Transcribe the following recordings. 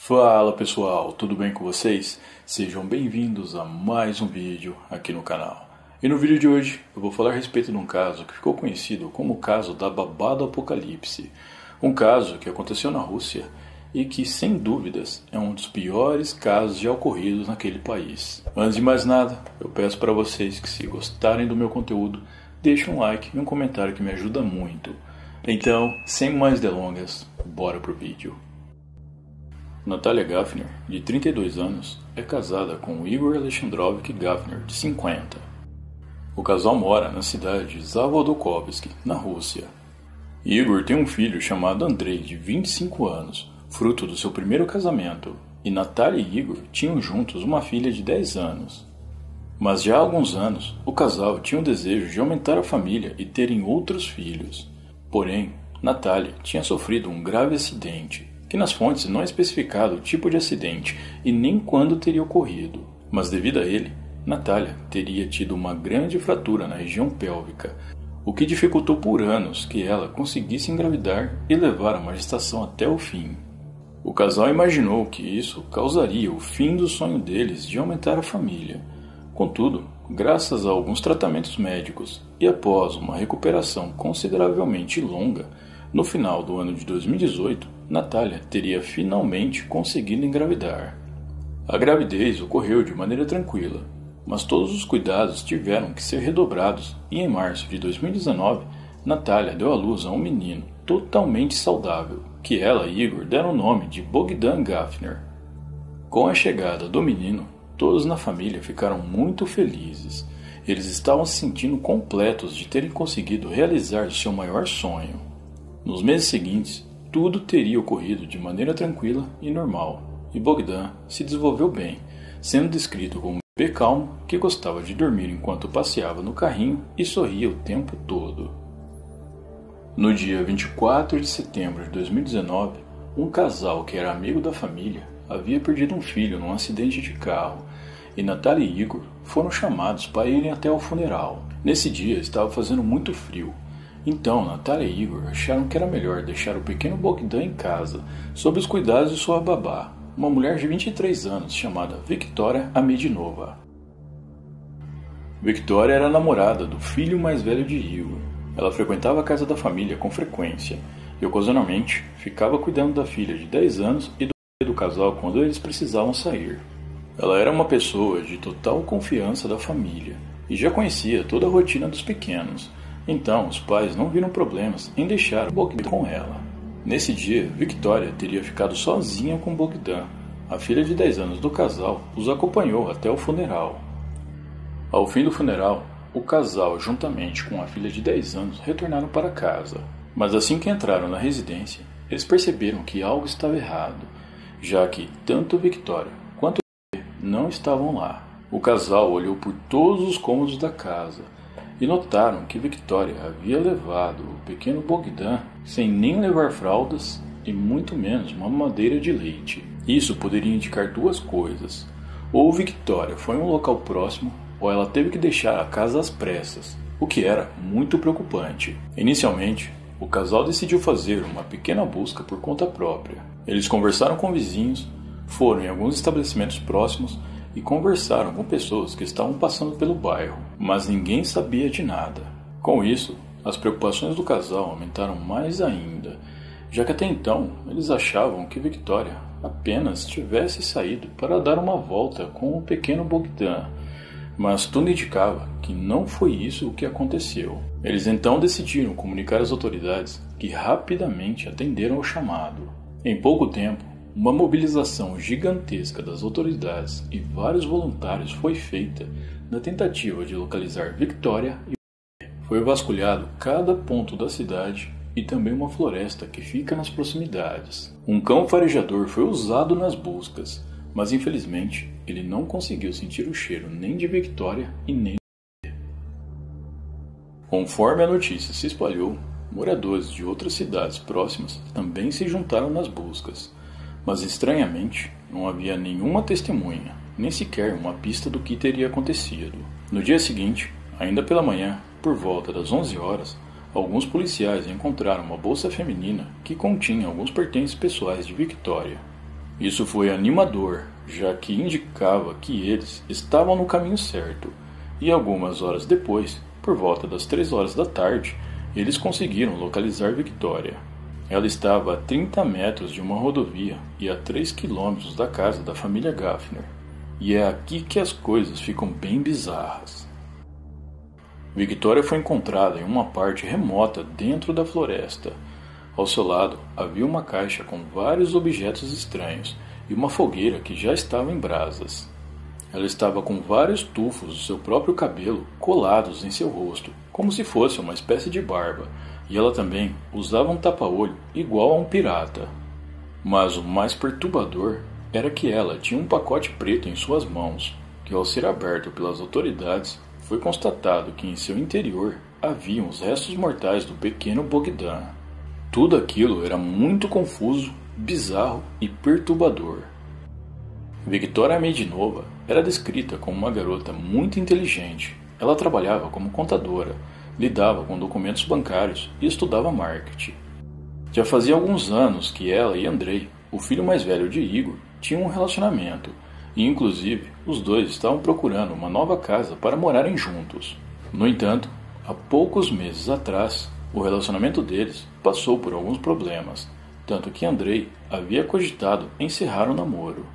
Fala pessoal, tudo bem com vocês? Sejam bem-vindos a mais um vídeo aqui no canal. E no vídeo de hoje eu vou falar a respeito de um caso que ficou conhecido como o caso da Babá do Apocalipse. Um caso que aconteceu na Rússia e que, sem dúvidas, é um dos piores casos já ocorridos naquele país. Antes de mais nada, eu peço para vocês que, se gostarem do meu conteúdo, deixem um like e um comentário que me ajuda muito. Então, sem mais delongas, bora pro vídeo. Natália Gafner, de 32 anos, é casada com Igor Alexandrovich Gafner, de 50. O casal mora na cidade de Zavodokhovsk, na Rússia. Igor tem um filho chamado Andrei, de 25 anos, fruto do seu primeiro casamento, e Natália e Igor tinham juntos uma filha de 10 anos. Mas já há alguns anos, o casal tinha o desejo de aumentar a família e terem outros filhos. Porém, Natália tinha sofrido um grave acidente, que nas fontes não é especificado o tipo de acidente e nem quando teria ocorrido. Mas devido a ele, Natália teria tido uma grande fratura na região pélvica, o que dificultou por anos que ela conseguisse engravidar e levar uma gestação até o fim. O casal imaginou que isso causaria o fim do sonho deles de aumentar a família. Contudo, graças a alguns tratamentos médicos e após uma recuperação consideravelmente longa, no final do ano de 2018, Natália teria finalmente conseguido engravidar. A gravidez ocorreu de maneira tranquila, mas todos os cuidados tiveram que ser redobrados e em março de 2019, Natália deu à luz a um menino totalmente saudável, que ela e Igor deram o nome de Bogdan Gafner. Com a chegada do menino, todos na família ficaram muito felizes. Eles estavam se sentindo completos de terem conseguido realizar seu maior sonho. Nos meses seguintes, tudo teria ocorrido de maneira tranquila e normal, e Bogdan se desenvolveu bem, sendo descrito como um bebê calmo que gostava de dormir enquanto passeava no carrinho e sorria o tempo todo. No dia 24 de setembro de 2019, um casal que era amigo da família havia perdido um filho num acidente de carro, e Natália e Igor foram chamados para irem até o funeral. Nesse dia estava fazendo muito frio. Então, Natália e Igor acharam que era melhor deixar o pequeno Bogdan em casa, sob os cuidados de sua babá, uma mulher de 23 anos chamada Victoria Amedinova. Victoria era a namorada do filho mais velho de Igor. Ela frequentava a casa da família com frequência e, ocasionalmente, ficava cuidando da filha de 10 anos e do casal quando eles precisavam sair. Ela era uma pessoa de total confiança da família e já conhecia toda a rotina dos pequenos. Então, os pais não viram problemas em deixar o Bogdan com ela. Nesse dia, Victoria teria ficado sozinha com Bogdan. A filha de 10 anos do casal os acompanhou até o funeral. Ao fim do funeral, o casal, juntamente com a filha de 10 anos, retornaram para casa. Mas assim que entraram na residência, eles perceberam que algo estava errado, já que tanto Victoria quanto o bebê não estavam lá. O casal olhou por todos os cômodos da casa e notaram que Victoria havia levado o pequeno Bogdan sem nem levar fraldas e muito menos uma mamadeira de leite. Isso poderia indicar duas coisas: ou Victoria foi em um local próximo, ou ela teve que deixar a casa às pressas, o que era muito preocupante. Inicialmente, o casal decidiu fazer uma pequena busca por conta própria. Eles conversaram com vizinhos, foram em alguns estabelecimentos próximos e conversaram com pessoas que estavam passando pelo bairro, mas ninguém sabia de nada. Com isso, as preocupações do casal aumentaram mais ainda, já que até então eles achavam que Victoria apenas tivesse saído para dar uma volta com o pequeno Bogdan, mas tudo indicava que não foi isso o que aconteceu. Eles então decidiram comunicar às autoridades, que rapidamente atenderam ao chamado. Em pouco tempo, uma mobilização gigantesca das autoridades e vários voluntários foi feita na tentativa de localizar Victoria e foi vasculhado cada ponto da cidade e também uma floresta que fica nas proximidades. Um cão farejador foi usado nas buscas, mas infelizmente ele não conseguiu sentir o cheiro nem de Victoria e nem do bebê. Conforme a notícia se espalhou, moradores de outras cidades próximas também se juntaram nas buscas. Mas estranhamente, não havia nenhuma testemunha, nem sequer uma pista do que teria acontecido. No dia seguinte, ainda pela manhã, por volta das 11 horas, alguns policiais encontraram uma bolsa feminina que continha alguns pertences pessoais de Victoria. Isso foi animador, já que indicava que eles estavam no caminho certo, e algumas horas depois, por volta das 3 horas da tarde, eles conseguiram localizar Victoria. Ela estava a 30 metros de uma rodovia e a 3 quilômetros da casa da família Gaffner. E é aqui que as coisas ficam bem bizarras. Victoria foi encontrada em uma parte remota dentro da floresta. Ao seu lado havia uma caixa com vários objetos estranhos e uma fogueira que já estava em brasas. Ela estava com vários tufos do seu próprio cabelo colados em seu rosto, como se fosse uma espécie de barba, e ela também usava um tapa-olho igual a um pirata. Mas o mais perturbador era que ela tinha um pacote preto em suas mãos, que ao ser aberto pelas autoridades, foi constatado que em seu interior haviam os restos mortais do pequeno Bogdan. Tudo aquilo era muito confuso, bizarro e perturbador. Victoria Medinova era descrita como uma garota muito inteligente. Ela trabalhava como contadora, lidava com documentos bancários e estudava marketing. Já fazia alguns anos que ela e Andrei, o filho mais velho de Igor, tinham um relacionamento, e inclusive os dois estavam procurando uma nova casa para morarem juntos. No entanto, há poucos meses atrás, o relacionamento deles passou por alguns problemas, tanto que Andrei havia cogitado encerrar o namoro.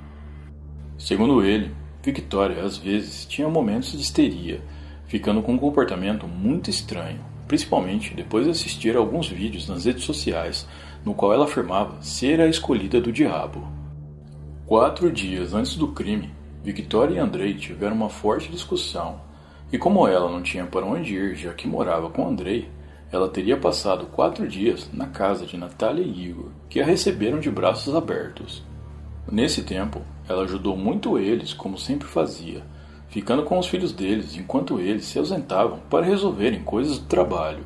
Segundo ele, Victoria às vezes tinha momentos de histeria, ficando com um comportamento muito estranho, principalmente depois de assistir a alguns vídeos nas redes sociais, no qual ela afirmava ser a escolhida do diabo. 4 dias antes do crime, Victoria e Andrei tiveram uma forte discussão, e como ela não tinha para onde ir já que morava com Andrei, ela teria passado 4 dias na casa de Natália e Igor, que a receberam de braços abertos. Nesse tempo, ela ajudou muito eles, como sempre fazia, ficando com os filhos deles enquanto eles se ausentavam para resolverem coisas do trabalho.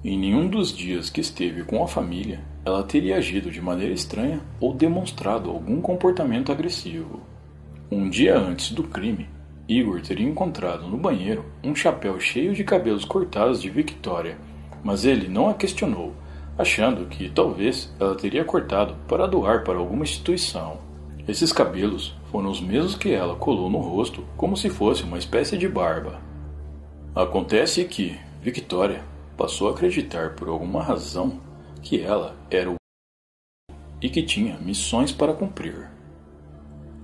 Em nenhum dos dias que esteve com a família, ela teria agido de maneira estranha ou demonstrado algum comportamento agressivo. Um dia antes do crime, Igor teria encontrado no banheiro um chapéu cheio de cabelos cortados de Victoria, mas ele não a questionou, achando que talvez ela teria cortado para doar para alguma instituição. Esses cabelos foram os mesmos que ela colou no rosto como se fosse uma espécie de barba. Acontece que Victoria passou a acreditar por alguma razão que ela era o e que tinha missões para cumprir.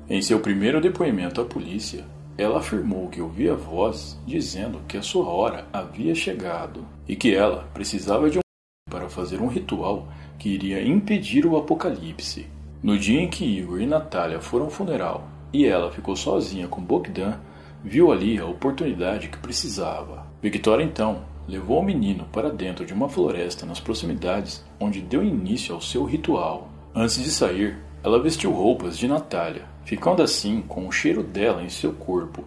Em seu primeiro depoimento à polícia, ela afirmou que ouvia voz dizendo que a sua hora havia chegado e que ela precisava de para fazer um ritual que iria impedir o apocalipse. No dia em que Igor e Natália foram ao funeral e ela ficou sozinha com Bogdan, viu ali a oportunidade que precisava. Victoria então levou o menino para dentro de uma floresta nas proximidades, onde deu início ao seu ritual. Antes de sair, ela vestiu roupas de Natália, ficando assim com o cheiro dela em seu corpo,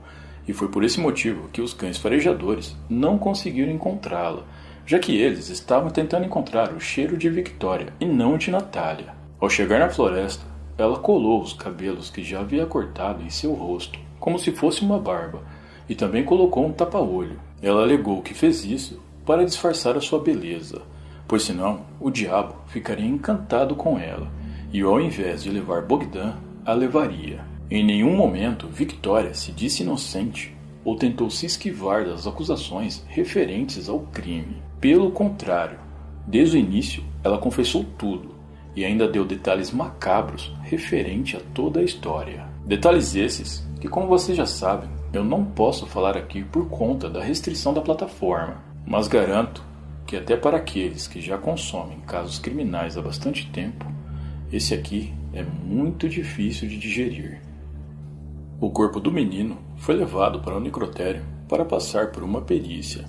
e foi por esse motivo que os cães farejadores não conseguiram encontrá-la, já que eles estavam tentando encontrar o cheiro de Victoria e não de Natália. Ao chegar na floresta, ela colou os cabelos que já havia cortado em seu rosto, como se fosse uma barba, e também colocou um tapa-olho. Ela alegou que fez isso para disfarçar a sua beleza, pois senão o diabo ficaria encantado com ela, e ao invés de levar Bogdan, a levaria. Em nenhum momento Victoria se disse inocente ou tentou se esquivar das acusações referentes ao crime. Pelo contrário, desde o início ela confessou tudo e ainda deu detalhes macabros referente a toda a história. Detalhes esses que, como vocês já sabem, eu não posso falar aqui por conta da restrição da plataforma, mas garanto que até para aqueles que já consomem casos criminais há bastante tempo, esse aqui é muito difícil de digerir. O corpo do menino foi levado para o necrotério para passar por uma perícia.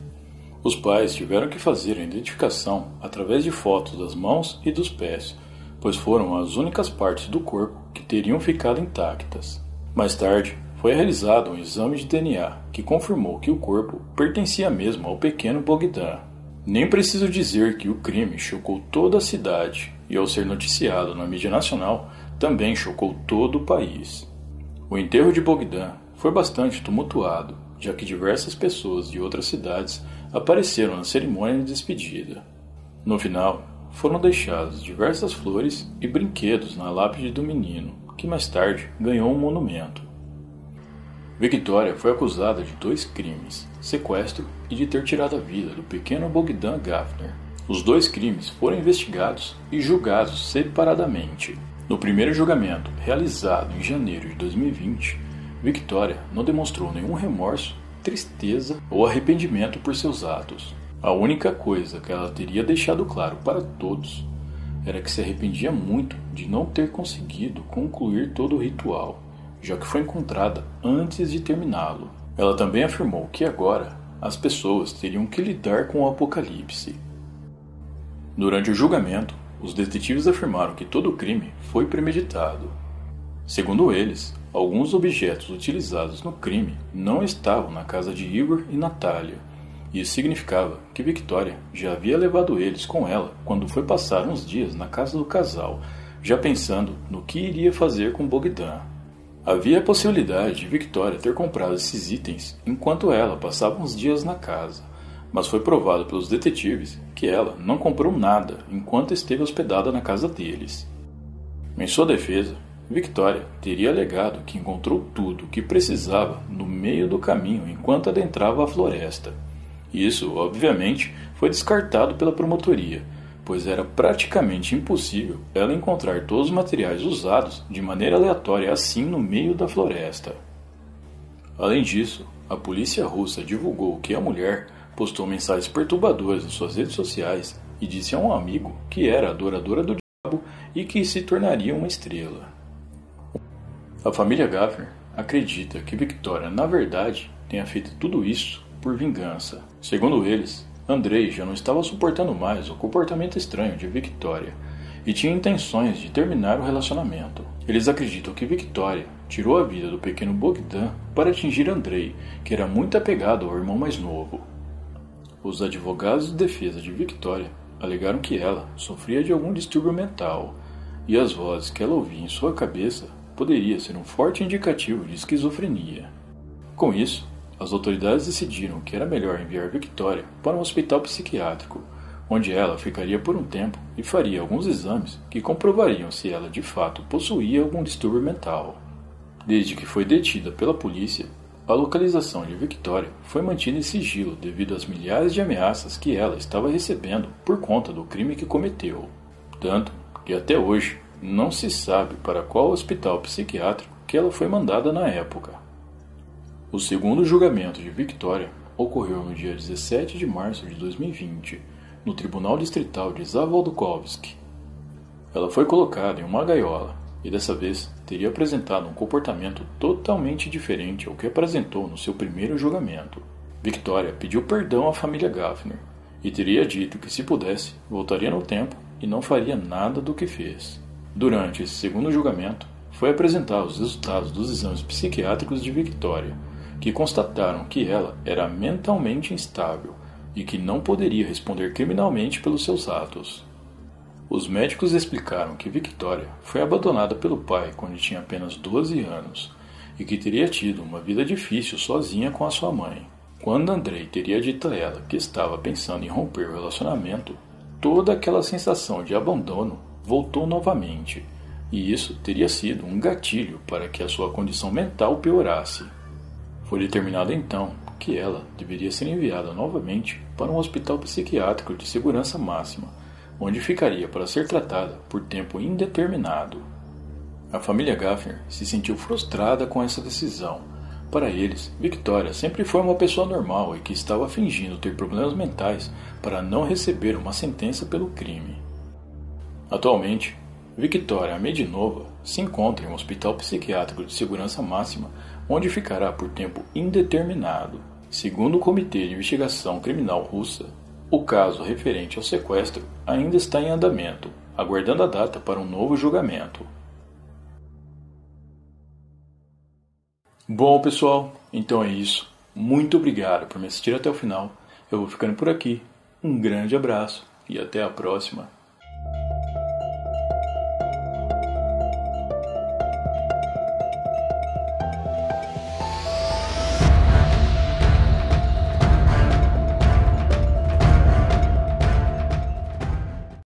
Os pais tiveram que fazer a identificação através de fotos das mãos e dos pés, pois foram as únicas partes do corpo que teriam ficado intactas. Mais tarde, foi realizado um exame de DNA que confirmou que o corpo pertencia mesmo ao pequeno Bogdan. Nem preciso dizer que o crime chocou toda a cidade e, ao ser noticiado na mídia nacional, também chocou todo o país. O enterro de Bogdan foi bastante tumultuado, já que diversas pessoas de outras cidades apareceram na cerimônia de despedida. No final, foram deixadas diversas flores e brinquedos na lápide do menino, que mais tarde ganhou um monumento. Victoria foi acusada de 2 crimes, sequestro e de ter tirado a vida do pequeno Bogdan Gafner. Os 2 crimes foram investigados e julgados separadamente. No primeiro julgamento, realizado em janeiro de 2020, Victoria não demonstrou nenhum remorso, tristeza ou arrependimento por seus atos. A única coisa que ela teria deixado claro para todos era que se arrependia muito de não ter conseguido concluir todo o ritual, já que foi encontrada antes de terminá-lo. Ela também afirmou que agora as pessoas teriam que lidar com o apocalipse. Durante o julgamento, os detetives afirmaram que todo o crime foi premeditado. Segundo eles, alguns objetos utilizados no crime não estavam na casa de Igor e Natália. Isso significava que Victoria já havia levado eles com ela quando foi passar uns dias na casa do casal, já pensando no que iria fazer com Bogdan. Havia a possibilidade de Victoria ter comprado esses itens enquanto ela passava uns dias na casa, mas foi provado pelos detetives que ela não comprou nada enquanto esteve hospedada na casa deles. Em sua defesa, Victoria teria alegado que encontrou tudo o que precisava no meio do caminho enquanto adentrava a floresta. Isso, obviamente, foi descartado pela promotoria, pois era praticamente impossível ela encontrar todos os materiais usados de maneira aleatória assim no meio da floresta. Além disso, a polícia russa divulgou que a mulher postou mensagens perturbadoras em suas redes sociais e disse a um amigo que era adoradora do diabo e que se tornaria uma estrela. A família Gafner acredita que Victoria, na verdade, tenha feito tudo isso por vingança. Segundo eles, Andrei já não estava suportando mais o comportamento estranho de Victoria e tinha intenções de terminar o relacionamento. Eles acreditam que Victoria tirou a vida do pequeno Bogdan para atingir Andrei, que era muito apegado ao irmão mais novo. Os advogados de defesa de Victoria alegaram que ela sofria de algum distúrbio mental e as vozes que ela ouvia em sua cabeça poderia ser um forte indicativo de esquizofrenia. Com isso, as autoridades decidiram que era melhor enviar Victoria para um hospital psiquiátrico, onde ela ficaria por um tempo e faria alguns exames que comprovariam se ela de fato possuía algum distúrbio mental. Desde que foi detida pela polícia, a localização de Victoria foi mantida em sigilo devido às milhares de ameaças que ela estava recebendo por conta do crime que cometeu. Tanto que até hoje não se sabe para qual hospital psiquiátrico que ela foi mandada na época. O segundo julgamento de Victoria ocorreu no dia 17 de março de 2020, no Tribunal Distrital de Zawołkowski. Ela foi colocada em uma gaiola e dessa vez teria apresentado um comportamento totalmente diferente ao que apresentou no seu primeiro julgamento. Victoria pediu perdão à família Gafner e teria dito que, se pudesse, voltaria no tempo e não faria nada do que fez. Durante esse segundo julgamento, foi apresentar os resultados dos exames psiquiátricos de Victoria, que constataram que ela era mentalmente instável e que não poderia responder criminalmente pelos seus atos. Os médicos explicaram que Victoria foi abandonada pelo pai quando tinha apenas 12 anos e que teria tido uma vida difícil sozinha com a sua mãe. Quando Andrei teria dito a ela que estava pensando em romper o relacionamento, toda aquela sensação de abandono voltou novamente, e isso teria sido um gatilho para que a sua condição mental piorasse. Foi determinado então que ela deveria ser enviada novamente para um hospital psiquiátrico de segurança máxima, onde ficaria para ser tratada por tempo indeterminado. A família Gafner se sentiu frustrada com essa decisão. Para eles, Victoria sempre foi uma pessoa normal e que estava fingindo ter problemas mentais para não receber uma sentença pelo crime. Atualmente, Victoria Amedinova se encontra em um hospital psiquiátrico de segurança máxima, onde ficará por tempo indeterminado. Segundo o Comitê de Investigação Criminal Russa, o caso referente ao sequestro ainda está em andamento, aguardando a data para um novo julgamento. Bom, pessoal, então é isso. Muito obrigado por me assistir até o final. Eu vou ficando por aqui. Um grande abraço e até a próxima.